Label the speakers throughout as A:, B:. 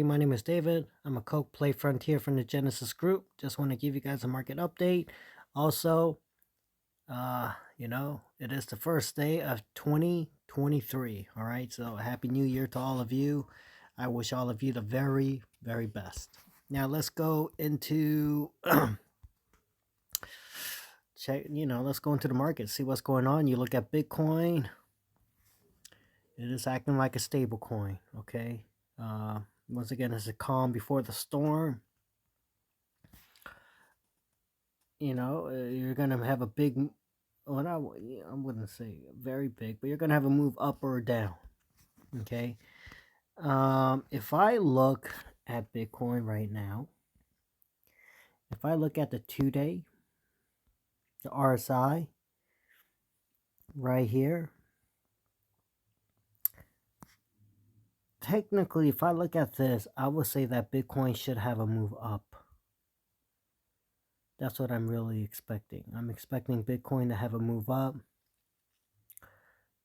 A: My name is David. I'm a KOK Play Frontier from the Genesis Group. Just want to give you guys a market update. Also, it is the first day of 2023. All right, so Happy New Year to all of you. I wish all of you the very, very best. Now let's go into let's go into the market, see what's going on. You look at Bitcoin, it is acting like a stable coin. Okay. Once again, it's a calm before the storm. You're gonna have a big, well, I wouldn't say very big, but you're gonna have a move up or down. Okay. If I look at Bitcoin right now, if I look at the 2-day, the RSI right here, technically, if I look at this, I would say that Bitcoin should have a move up. That's what I'm really expecting. I'm expecting Bitcoin to have a move up.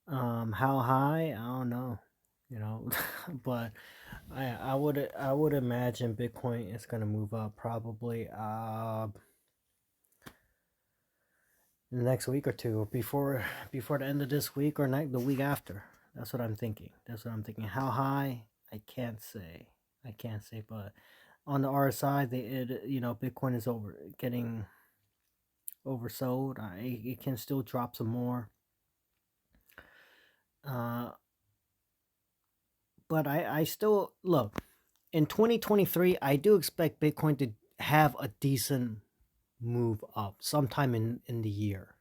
A: How high? I don't know. But I would imagine Bitcoin is gonna move up probably in the next week or two, or before the end of this week or the week after. That's what I'm thinking. How high? I can't say. But on the RSI, Bitcoin is getting oversold. It can still drop some more. But I still look in 2023. I do expect Bitcoin to have a decent move up sometime in the year.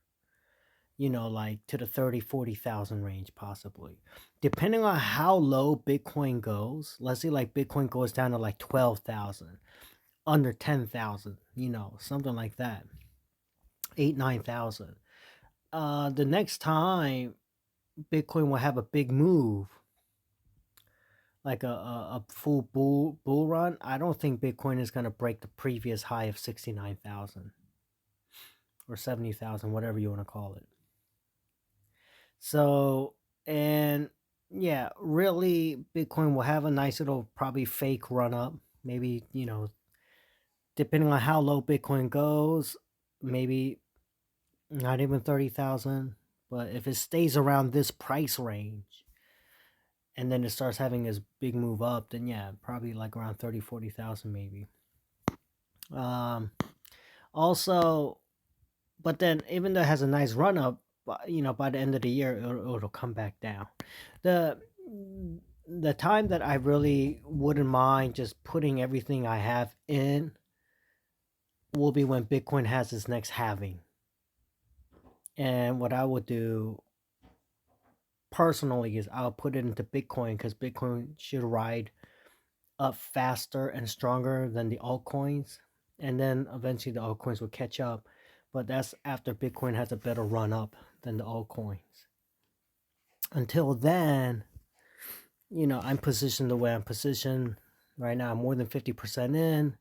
A: Like to the 30,000-40,000 range, possibly, depending on how low Bitcoin goes. Let's say like Bitcoin goes down to like 12,000, under 10,000, something like that, 8,000-9,000. The next time Bitcoin will have a big move, like a full bull run, I don't think Bitcoin is going to break the previous high of 69,000 or 70,000, whatever you want to call it. So, and yeah, really, Bitcoin will have a nice little probably fake run up. Maybe, depending on how low Bitcoin goes, maybe not even 30,000. But if it stays around this price range and then it starts having this big move up, then yeah, probably like around 30,000-40,000 maybe. Also, but then even though it has a nice run up, by the end of the year, it'll come back down. The time that I really wouldn't mind just putting everything I have in will be when Bitcoin has its next halving. And what I would do personally is I'll put it into Bitcoin, because Bitcoin should ride up faster and stronger than the altcoins. And then eventually the altcoins will catch up. But that's after Bitcoin has a better run up than the altcoins. Until then, I'm positioned the way I'm positioned right now. I'm more than 50% in,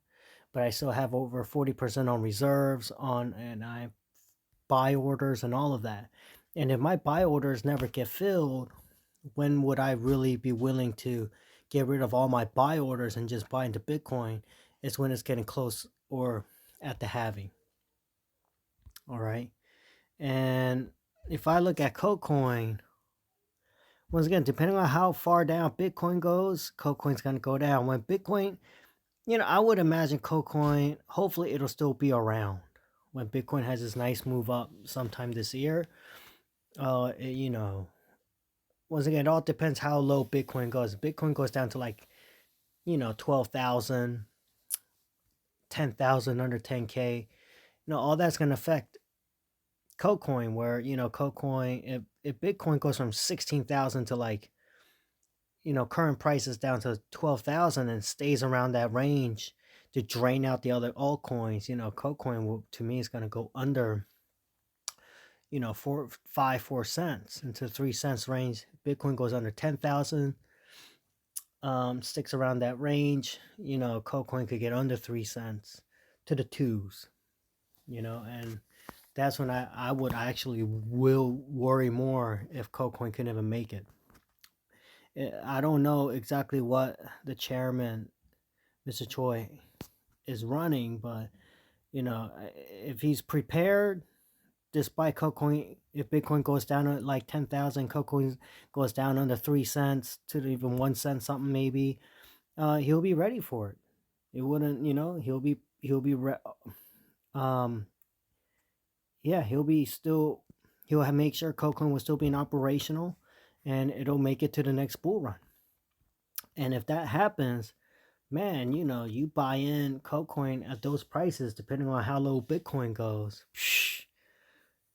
A: but I still have over 40% on reserves and I buy orders and all of that. And if my buy orders never get filled, when would I really be willing to get rid of all my buy orders and just buy into Bitcoin? It's when it's getting close or at the halving. All right. And if I look at KOK, once again, depending on how far down Bitcoin goes, KOK's going to go down. When Bitcoin, I would imagine KOK, hopefully it'll still be around when Bitcoin has this nice move up sometime this year. Once again, it all depends how low Bitcoin goes. If Bitcoin goes down to like, 12,000, 10,000, under 10K, all that's going to affect KOK, where, KOK, if Bitcoin goes from 16,000 to like, current prices down to 12,000 and stays around that range to drain out the other altcoins, KOK will, to me, is going to go under, 4 cents into 3 cents range. Bitcoin goes under 10,000, sticks around that range, KOK could get under 3 cents to the twos, and that's when I would actually will worry more if KOK can even make it. I don't know exactly what the chairman Mr. Choi is running, but if he's prepared, despite KOK, if Bitcoin goes down to like 10,000, KOK goes down under 3 cents to even 1 cent something maybe, he'll be ready for it. It wouldn't, um, yeah, he'll have make sure KOK will still be operational, and it'll make it to the next bull run. And if that happens, man, you buy in KOK at those prices, depending on how low Bitcoin goes.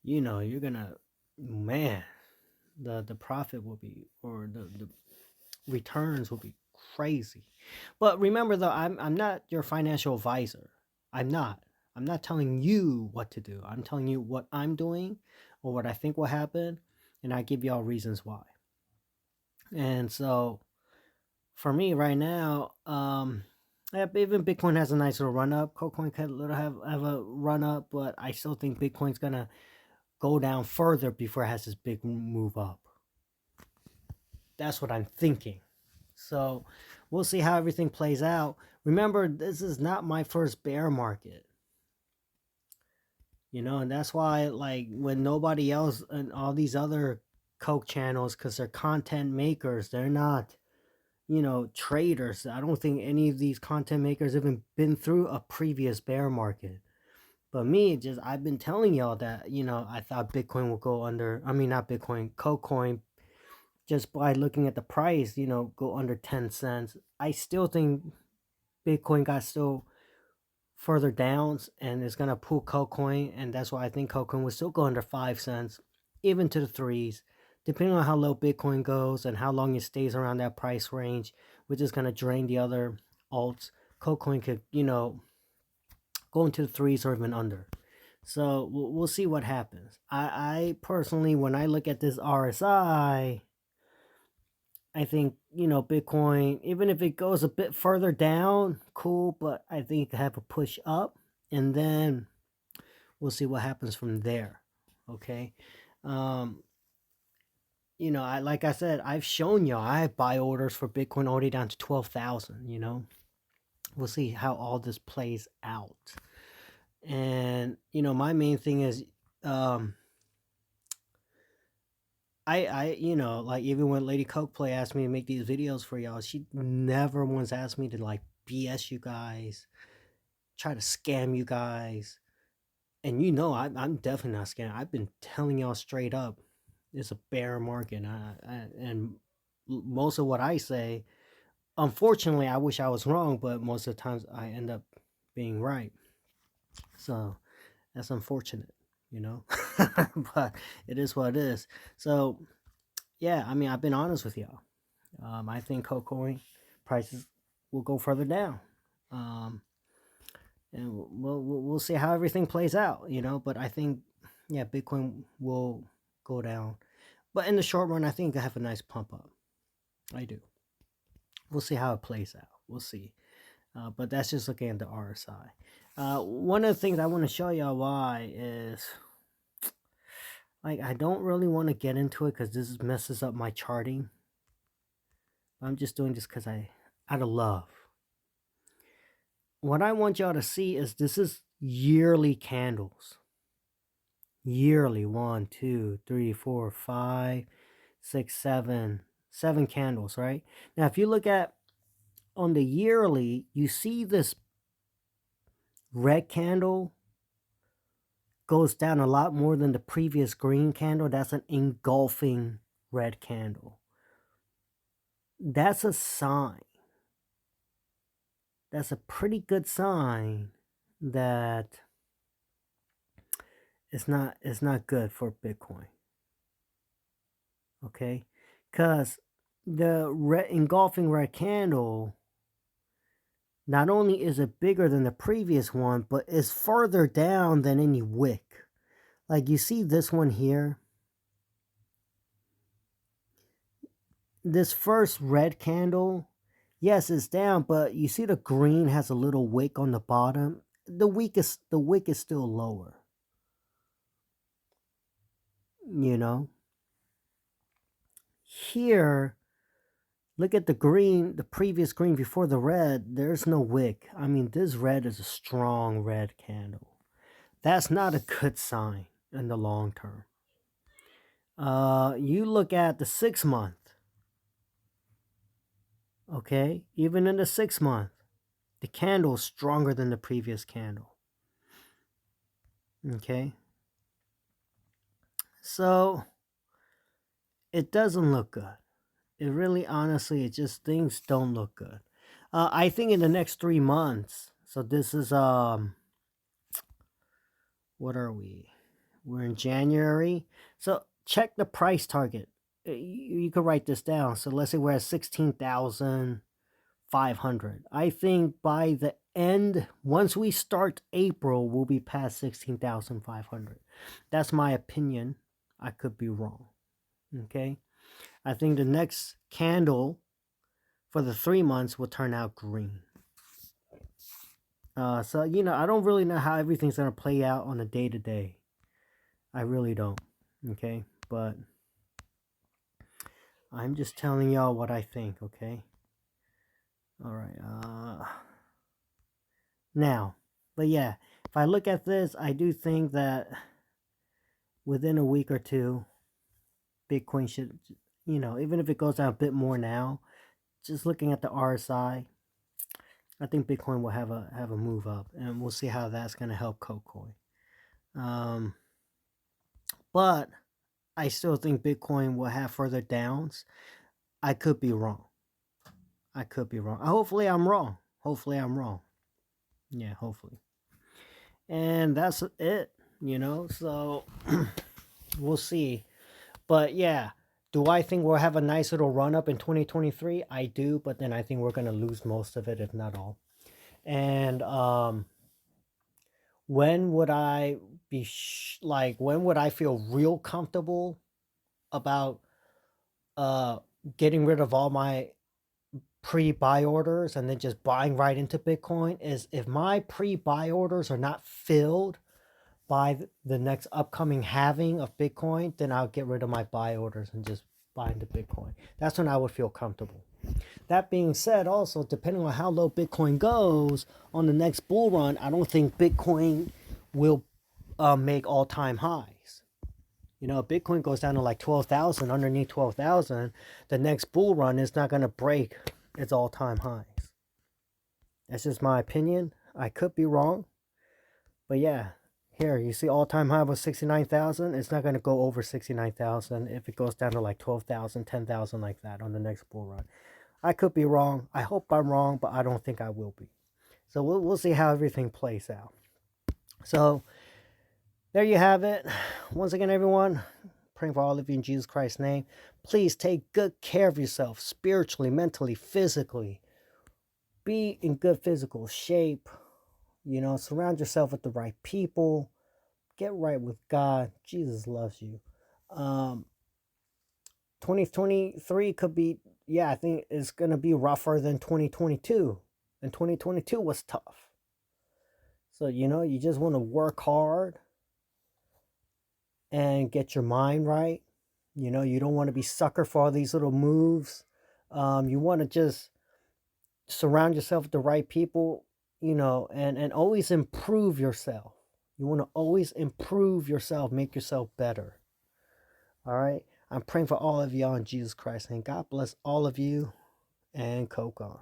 A: You're gonna, man, the profit will be, or the returns will be crazy. But remember though, I'm not your financial advisor. I'm not. I'm not telling you what to do. I'm telling you what I'm doing or what I think will happen, and I give y'all reasons why. And so for me right now, even Bitcoin has a nice little run up. KOK could have a run up, but I still think Bitcoin's gonna go down further before it has this big move up. That's what I'm thinking. So we'll see how everything plays out. Remember, this is not my first bear market. And that's why, like, when nobody else and all these other KOK channels, because they're content makers, they're not, traders. I don't think any of these content makers even been through a previous bear market. But me, I've been telling y'all that, I thought Bitcoin will go under, I mean, not Bitcoin, KOKcoin, just by looking at the price, go under 10 cents. I still think Bitcoin got still further downs and it's going to pull KOKcoin. And that's why I think KOKcoin will still go under 5 cents, even to the threes, depending on how low Bitcoin goes and how long it stays around that price range, which is going to drain the other alts. KOKcoin could, go into the threes or even under. So we'll see what happens. I personally, when I look at this RSI, I think, Bitcoin, even if it goes a bit further down, cool, but I think it could have a push up, and then we'll see what happens from there. Okay. Like I said, I've shown y'all I have buy orders for Bitcoin already down to 12,000, We'll see how all this plays out. And, my main thing is, I like, even when Lady Coke Play asked me to make these videos for y'all, she never once asked me to like BS you guys, try to scam you guys. And I'm definitely not scamming. I've been telling y'all straight up, it's a bear market. And most of what I say, unfortunately, I wish I was wrong, but most of the times I end up being right. So that's unfortunate, but it is what it is. So yeah, I mean, I've been honest with y'all. I think KOKcoin prices will go further down. And we'll see how everything plays out, But I think, yeah, Bitcoin will go down. But in the short run, I think I have a nice pump up. I do. We'll see how it plays out. We'll see. But that's just looking at the RSI. One of the things I want to show y'all why is, like, I don't really want to get into it because this messes up my charting. I'm just doing this because out of love. What I want y'all to see is this is yearly candles. Yearly, 1, 2, 3, 4, 5, 6, 7 candles, right? Now, if you look at on the yearly, you see this red candle goes down a lot more than the previous green candle. That's an engulfing red candle. That's a sign. That's a pretty good sign that it's not good for Bitcoin. Okay? Because the engulfing red candle, not only is it bigger than the previous one, but is further down than any wick. Like, you see this one here? This first red candle, yes, it's down, but you see the green has a little wick on the bottom. The wick is still lower. Here, Look at the green, the previous green before the red. There's no wick. I mean, this red is a strong red candle. That's not a good sign in the long term. You look at the 6 month. Okay, even in the 6 month, the candle is stronger than the previous candle. Okay, so it doesn't look good. It really, honestly, it just, things don't look good. I think in the next 3 months. So this is what are we? We're in January. So check the price target. You could write this down. So let's say we're at 16,500. I think by the end, once we start April, we'll be past 16,500. That's my opinion. I could be wrong. Okay. I think the next candle for the 3 months will turn out green. So I don't really know how everything's gonna play out on a day to day. I really don't. Okay, but I'm just telling y'all what I think. Okay. All right. Now, but yeah, if I look at this, I do think that within a week or two, Bitcoin should, even if it goes down a bit more now, just looking at the RSI, I think Bitcoin will have a move up, and we'll see how that's going to help KOK. But I still think Bitcoin will have further downs. I could be wrong. Hopefully, I'm wrong. Yeah, hopefully. And that's it. So we'll see. But yeah, do I think we'll have a nice little run up in 2023? I do, but then I think we're going to lose most of it, if not all. And when would I be when would I feel real comfortable about getting rid of all my pre-buy orders and then just buying right into Bitcoin? Is if my pre-buy orders are not filled by the next upcoming halving of Bitcoin, then I'll get rid of my buy orders and just buy into Bitcoin. That's when I would feel comfortable. That being said, also, depending on how low Bitcoin goes on the next bull run, I don't think Bitcoin will make all-time highs. If Bitcoin goes down to like 12,000, underneath 12,000, the next bull run is not going to break its all-time highs. That's just my opinion. I could be wrong. But yeah, here, you see all-time high was 69,000. It's not going to go over 69,000 if it goes down to like 12,000, 10,000 like that on the next bull run. I could be wrong. I hope I'm wrong, but I don't think I will be. So we'll see how everything plays out. So there you have it. Once again, everyone, praying for all of you in Jesus Christ's name. Please take good care of yourself spiritually, mentally, physically. Be in good physical shape. Surround yourself with the right people. Get right with God. Jesus loves you. 2023 could be, I think it's going to be rougher than 2022. And 2022 was tough. So, you just want to work hard and get your mind right. You don't want to be sucker for all these little moves. You want to just surround yourself with the right people, and always improve yourself. You want to always improve yourself, make yourself better. All right. I'm praying for all of y'all in Jesus Christ. And God bless all of you, and KOK on.